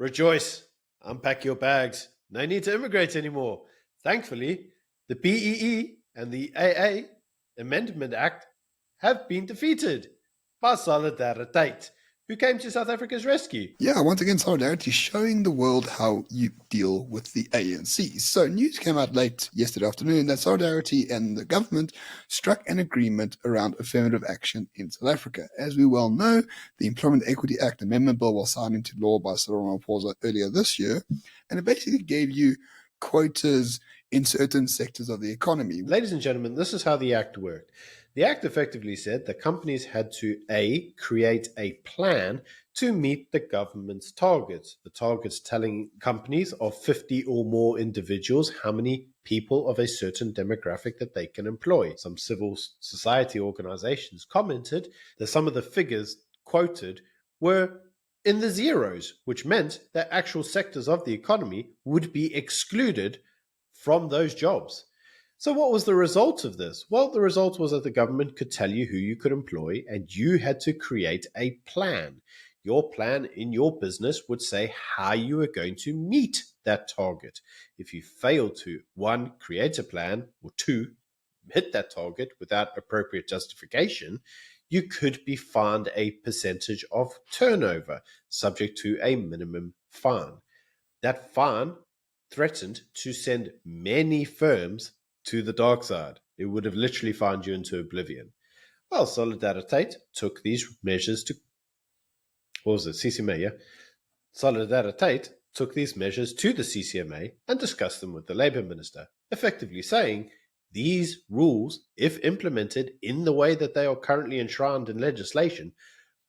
Rejoice, unpack your bags. No need to immigrate anymore. Thankfully, the BEE and the AA Amendment Act have been defeated by Solidariteit, who came to South Africa's rescue. Yeah, once again, Solidarity showing the world how you deal with the ANC. So news came out late yesterday afternoon that Solidarity and the government struck an agreement around affirmative action in South Africa. As we well know, the Employment Equity Act Amendment Bill was signed into law by Cyril Ramaphosa earlier this year, and it basically gave you quotas in certain sectors of the economy. Ladies and gentlemen, this is how the Act worked. The Act effectively said that companies had to A, create a plan to meet the government's targets. The targets telling companies of 50 or more individuals how many people of a certain demographic that they can employ. Some civil society organizations commented that some of the figures quoted were in the zeros, which meant that actual sectors of the economy would be excluded from those jobs. So what was the result of this? Well, the result was that the government could tell you who you could employ, and you had to create a plan. Your plan in your business would say how you are going to meet that target. If you fail to, 1, create a plan, or 2, hit that target without appropriate justification, you could be fined a percentage of turnover, subject to a minimum fine. That fine threatened to send many firms to the dark side. It would have literally fined you into oblivion. Well, Solidariteit took these measures to, what was it, CCMA, yeah? Solidariteit took these measures to the CCMA and discussed them with the Labour Minister, effectively saying these rules, if implemented in the way that they are currently enshrined in legislation,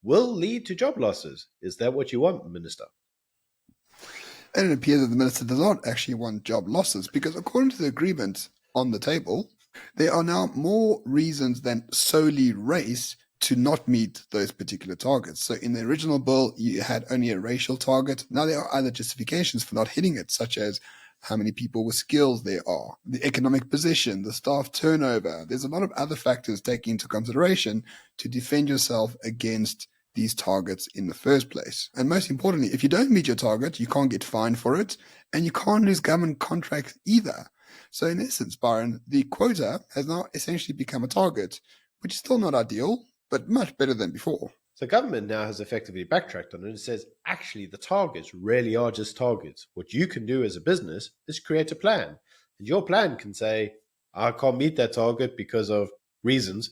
will lead to job losses. Is that what you want, Minister? And it appears that the minister does not actually want job losses because according to the agreement on the table, there are now more reasons than solely race to not meet those particular targets. So in the original bill, you had only a racial target. Now there are other justifications for not hitting it, such as how many people with skills there are, the economic position, the staff turnover. There's a lot of other factors taken into consideration to defend yourself against these targets in the first place. And most importantly, if you don't meet your target, you can't get fined for it, and you can't lose government contracts either. So in essence, Byron, the quota has now essentially become a target, which is still not ideal, but much better than before. So government now has effectively backtracked on it and says, actually, the targets really are just targets. What you can do as a business is create a plan. And your plan can say, I can't meet that target because of reasons,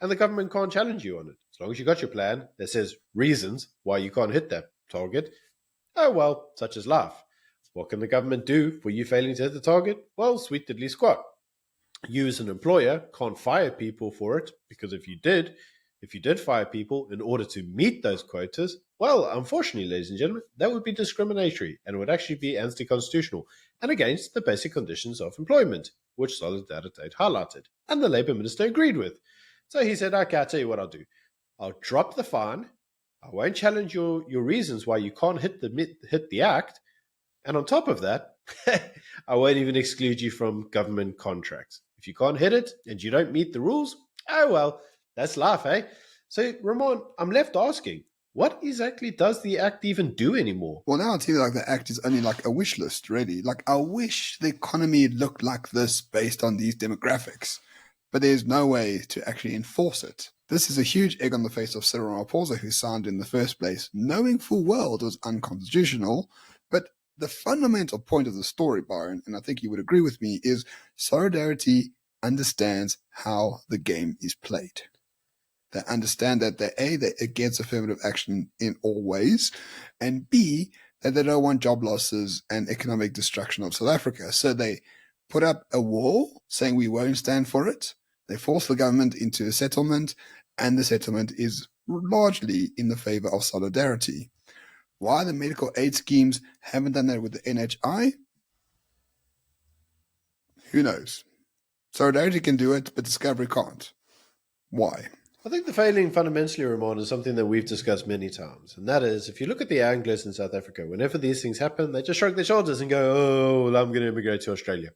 and the government can't challenge you on it. As long as you got your plan that says reasons why you can't hit that target, oh well, such as life. What can the government do for you failing to hit the target? Well, sweet diddly squat. You as an employer can't fire people for it, because if you did fire people in order to meet those quotas, well, unfortunately, ladies and gentlemen, that would be discriminatory and it would actually be anti-constitutional and against the basic conditions of employment, which Solidariteit highlighted, and the Labour Minister agreed with. So he said, okay, I'll tell you what I'll do. I'll drop the fine. I won't challenge your reasons why you can't hit the act. And on top of that, I won't even exclude you from government contracts. If you can't hit it and you don't meet the rules, oh well, that's life, eh? So, Ramon, I'm left asking, what exactly does the Act even do anymore? Well, now it seems like the Act is only like a wish list, really. Like, I wish the economy looked like this based on these demographics, but there's no way to actually enforce it. This is a huge egg on the face of Cyril Ramaphosa, who signed in the first place, knowing full well it was unconstitutional. But the fundamental point of the story, Byron, and I think you would agree with me, is Solidarity understands how the game is played. They understand that they're against affirmative action in all ways, and B, that they don't want job losses and economic destruction of South Africa. So they put up a wall saying we won't stand for it. They force the government into a settlement, and the settlement is largely in the favor of Solidarity. Why the medical aid schemes haven't done that with the NHI? Who knows? Solidarity can do it, but Discovery can't. Why? I think the failing fundamentally, Ramon, is something that we've discussed many times. And that is, if you look at the Anglos in South Africa, whenever these things happen, they just shrug their shoulders and go, oh, well, I'm going to immigrate to Australia.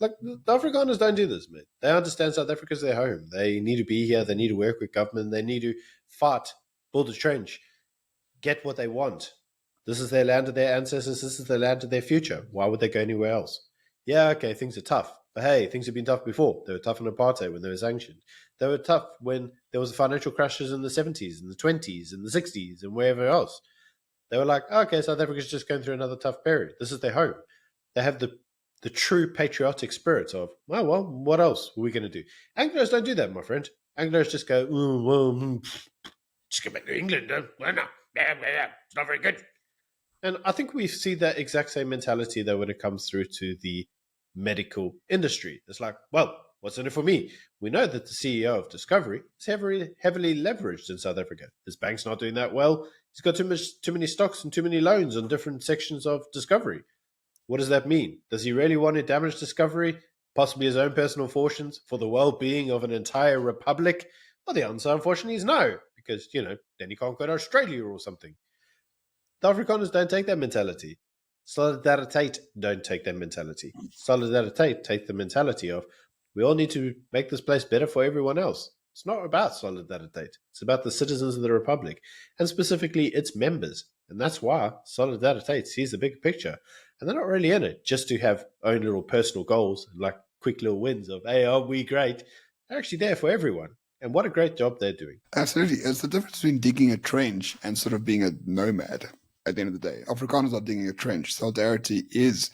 Like, the Afrikaners don't do this, man. They understand South Africa's their home. They need to be here. They need to work with government. They need to fight, build a trench, get what they want. This is their land of their ancestors. This is the land of their future. Why would they go anywhere else? Yeah, okay, things are tough. But hey, things have been tough before. They were tough in apartheid when they were sanctioned. They were tough when there was financial crashes in the 70s and the 20s and the 60s and wherever else. They were like, okay, South Africa's just going through another tough period. This is their home. They have the true patriotic spirit of, oh, well, what else are we going to do? Anglos don't do that, my friend. Anglos just go, just go back to England. Why not? It's not very good. And I think we see that exact same mentality, though, when it comes through to the medical industry. It's like, well, what's in it for me? We know that the CEO of Discovery is heavily leveraged in South Africa. His bank's not doing that well. He's got too many stocks and too many loans on different sections of Discovery. What does that mean? Does he really want to damage Discovery, possibly his own personal fortunes, for the well-being of an entire republic? Well, the answer, unfortunately, is no, because, then he can't go to Australia or something. The Afrikaners don't take that mentality. Solidariteit don't take that mentality. Solidariteit take the mentality of, we all need to make this place better for everyone else. It's not about Solidariteit. It's about the citizens of the Republic, and specifically its members. And that's why Solidariteit sees the big picture. And they're not really in it just to have own little personal goals, like quick little wins of, hey, aren't we great? They're actually there for everyone. And what a great job they're doing. Absolutely. It's the difference between digging a trench and sort of being a nomad at the end of the day. Afrikaners are digging a trench. Solidarity is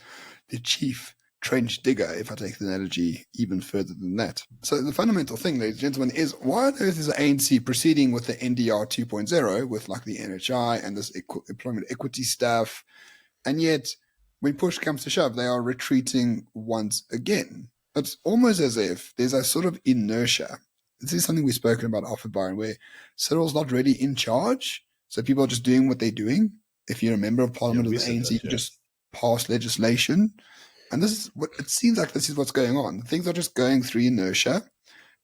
the chief trench digger, if I take the analogy even further than that. So the fundamental thing, ladies and gentlemen, is why on earth is the ANC proceeding with the NDR 2.0 with like the NHI and this employment equity stuff, and yet when push comes to shove, they are retreating once again. It's almost as if there's a sort of inertia. This is something we've spoken about often, Byron, where Cyril's not really in charge, so people are just doing what they're doing. If you're a member of parliament of the ANC, you just pass legislation. And this is what it seems like. This is what's going on. Things are just going through inertia.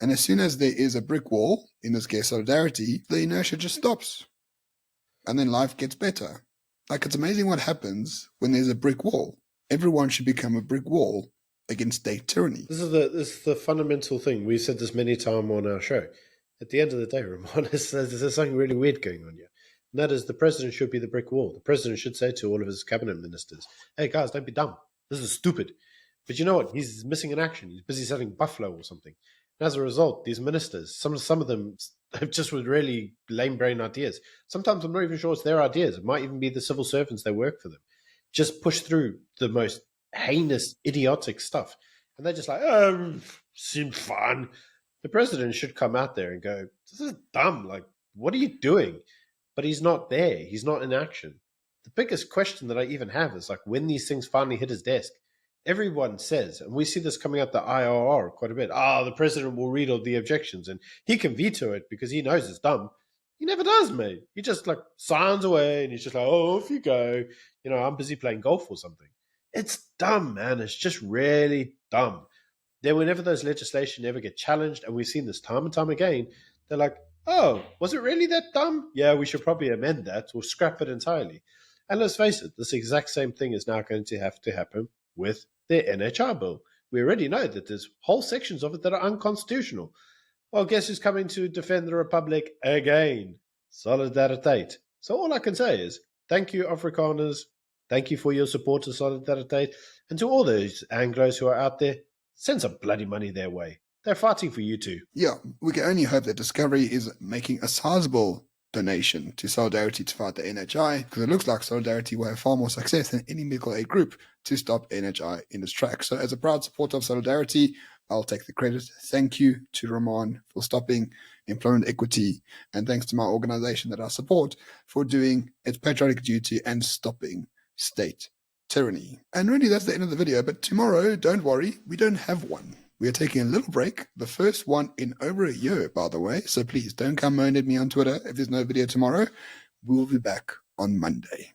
And as soon as there is a brick wall, in this case, solidarity, the inertia just stops. And then life gets better. Like, it's amazing what happens when there's a brick wall. Everyone should become a brick wall against state tyranny. This is the fundamental thing. We've said this many times on our show. At the end of the day, Ramon, there's something really weird going on here. And that is, the president should be the brick wall. The president should say to all of his cabinet ministers, hey, guys, don't be dumb. This is stupid. But you know what? He's missing in action. He's busy selling buffalo or something. And as a result, these ministers, some of them have just with really lame brain ideas. Sometimes I'm not even sure it's their ideas. It might even be the civil servants that work for them. Just push through the most heinous, idiotic stuff. And they're just like, seems fun. The president should come out there and go, this is dumb. Like, what are you doing? But he's not there. He's not in action. The biggest question that I even have is like when these things finally hit his desk, everyone says, and we see this coming up the IRR quite a bit, the president will read all the objections and he can veto it because he knows it's dumb. He never does, mate. He just like signs away and he's just like, oh, off you go. I'm busy playing golf or something. It's dumb, man. It's just really dumb. Then whenever those legislation ever get challenged, and we've seen this time and time again, they're like, oh, was it really that dumb? Yeah, we should probably amend that or scrap it entirely. And let's face it, this exact same thing is now going to have to happen with the NHR bill. We already know that there's whole sections of it that are unconstitutional. Well, guess who's coming to defend the Republic again? Solidariteit. So all I can say is, thank you, Afrikaners. Thank you for your support to Solidariteit. And to all those Anglos who are out there, send some bloody money their way. They're fighting for you too. Yeah, we can only hope that Discovery is making a sizable donation to Solidarity to fight the NHI, because it looks like Solidarity will have far more success than any medical aid group to stop NHI in its tracks. So as a proud supporter of Solidarity, I'll take the credit. Thank you to Ramon for stopping employment equity, and thanks to my organization that I support for doing its patriotic duty and stopping state tyranny. And really, that's the end of the video. But tomorrow, don't worry, we don't have one. We are taking a little break, the first one in over a year, by the way. So please don't come moan at me on Twitter if there's no video tomorrow. We will be back on Monday.